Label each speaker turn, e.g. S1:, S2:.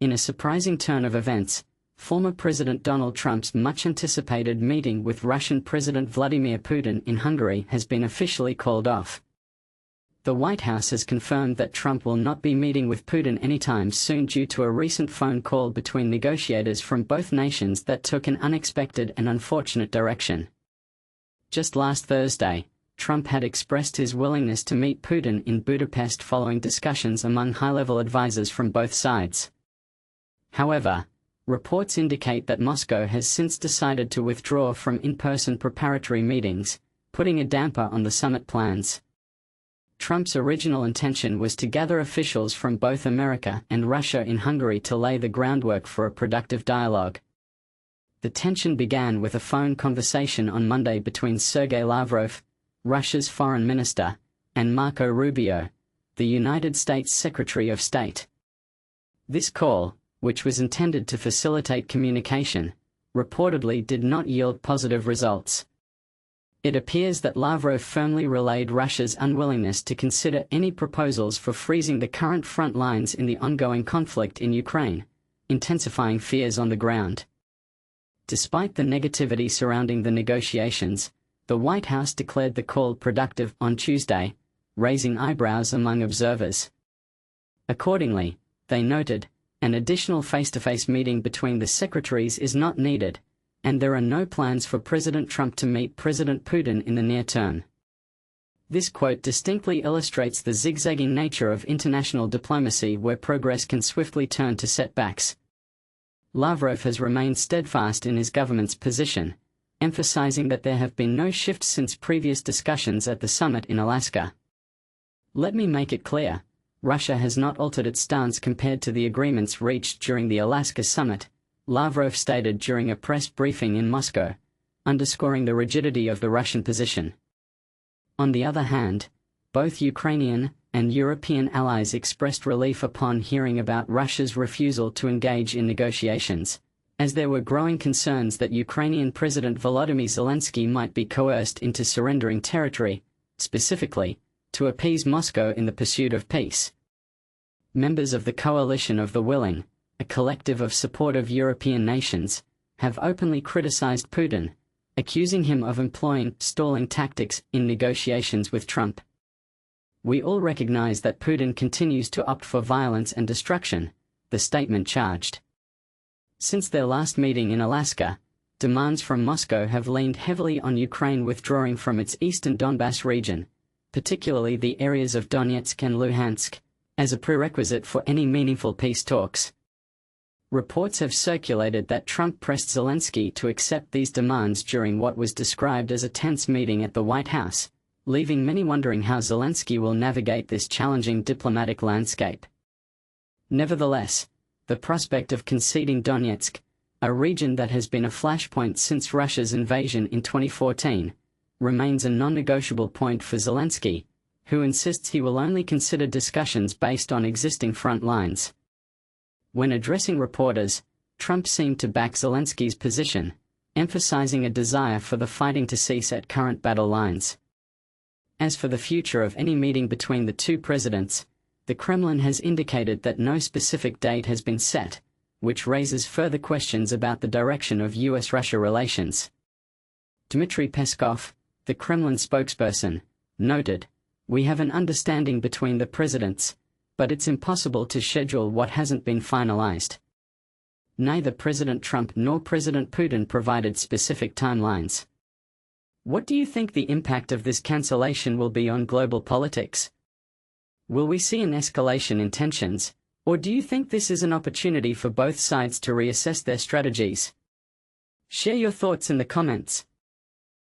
S1: In a surprising turn of events, former President Donald Trump's much-anticipated meeting with Russian President Vladimir Putin in Hungary has been officially called off. The White House has confirmed that Trump will not be meeting with Putin anytime soon due to a recent phone call between negotiators from both nations that took an unexpected and unfortunate direction. Just last Thursday, Trump had expressed his willingness to meet Putin in Budapest following discussions among high-level advisors from both sides. However, reports indicate that Moscow has since decided to withdraw from in-person preparatory meetings, putting a damper on the summit plans. Trump's original intention was to gather officials from both America and Russia in Hungary to lay the groundwork for a productive dialogue. The tension began with a phone conversation on Monday between Sergei Lavrov, Russia's foreign minister, and Marco Rubio, the United States Secretary of State. This call, which was intended to facilitate communication, reportedly did not yield positive results. It appears that Lavrov firmly relayed Russia's unwillingness to consider any proposals for freezing the current front lines in the ongoing conflict in Ukraine, intensifying fears on the ground. Despite the negativity surrounding the negotiations, the White House declared the call productive on Tuesday, raising eyebrows among observers. Accordingly, they noted, an additional face-to-face meeting between the secretaries is not needed, and there are no plans for President Trump to meet President Putin in the near term. This quote distinctly illustrates the zigzagging nature of international diplomacy where progress can swiftly turn to setbacks. Lavrov has remained steadfast in his government's position, emphasizing that there have been no shifts since previous discussions at the summit in Alaska. "Let me make it clear, Russia has not altered its stance compared to the agreements reached during the Alaska summit," Lavrov stated during a press briefing in Moscow, underscoring the rigidity of the Russian position. On the other hand, both Ukrainian and European allies expressed relief upon hearing about Russia's refusal to engage in negotiations, as there were growing concerns that Ukrainian President Volodymyr Zelensky might be coerced into surrendering territory, specifically, to appease Moscow in the pursuit of peace. Members of the Coalition of the Willing, a collective of supportive European nations, have openly criticized Putin, accusing him of employing stalling tactics in negotiations with Trump. "We all recognize that Putin continues to opt for violence and destruction," the statement charged. Since their last meeting in Alaska, demands from Moscow have leaned heavily on Ukraine withdrawing from its eastern Donbas region, particularly the areas of Donetsk and Luhansk, as a prerequisite for any meaningful peace talks. Reports have circulated that Trump pressed Zelensky to accept these demands during what was described as a tense meeting at the White House, leaving many wondering how Zelensky will navigate this challenging diplomatic landscape. Nevertheless, the prospect of conceding Donetsk, a region that has been a flashpoint since Russia's invasion in 2014, remains a non-negotiable point for Zelensky, who insists he will only consider discussions based on existing front lines. When addressing reporters, Trump seemed to back Zelensky's position, emphasizing a desire for the fighting to cease at current battle lines. As for the future of any meeting between the two presidents, the Kremlin has indicated that no specific date has been set, which raises further questions about the direction of US-Russia relations. Dmitry Peskov, the Kremlin spokesperson, noted, "We have an understanding between the presidents, but it's impossible to schedule what hasn't been finalized." Neither President Trump nor President Putin provided specific timelines. What do you think the impact of this cancellation will be on global politics? Will we see an escalation in tensions, or do you think this is an opportunity for both sides to reassess their strategies? Share your thoughts in the comments.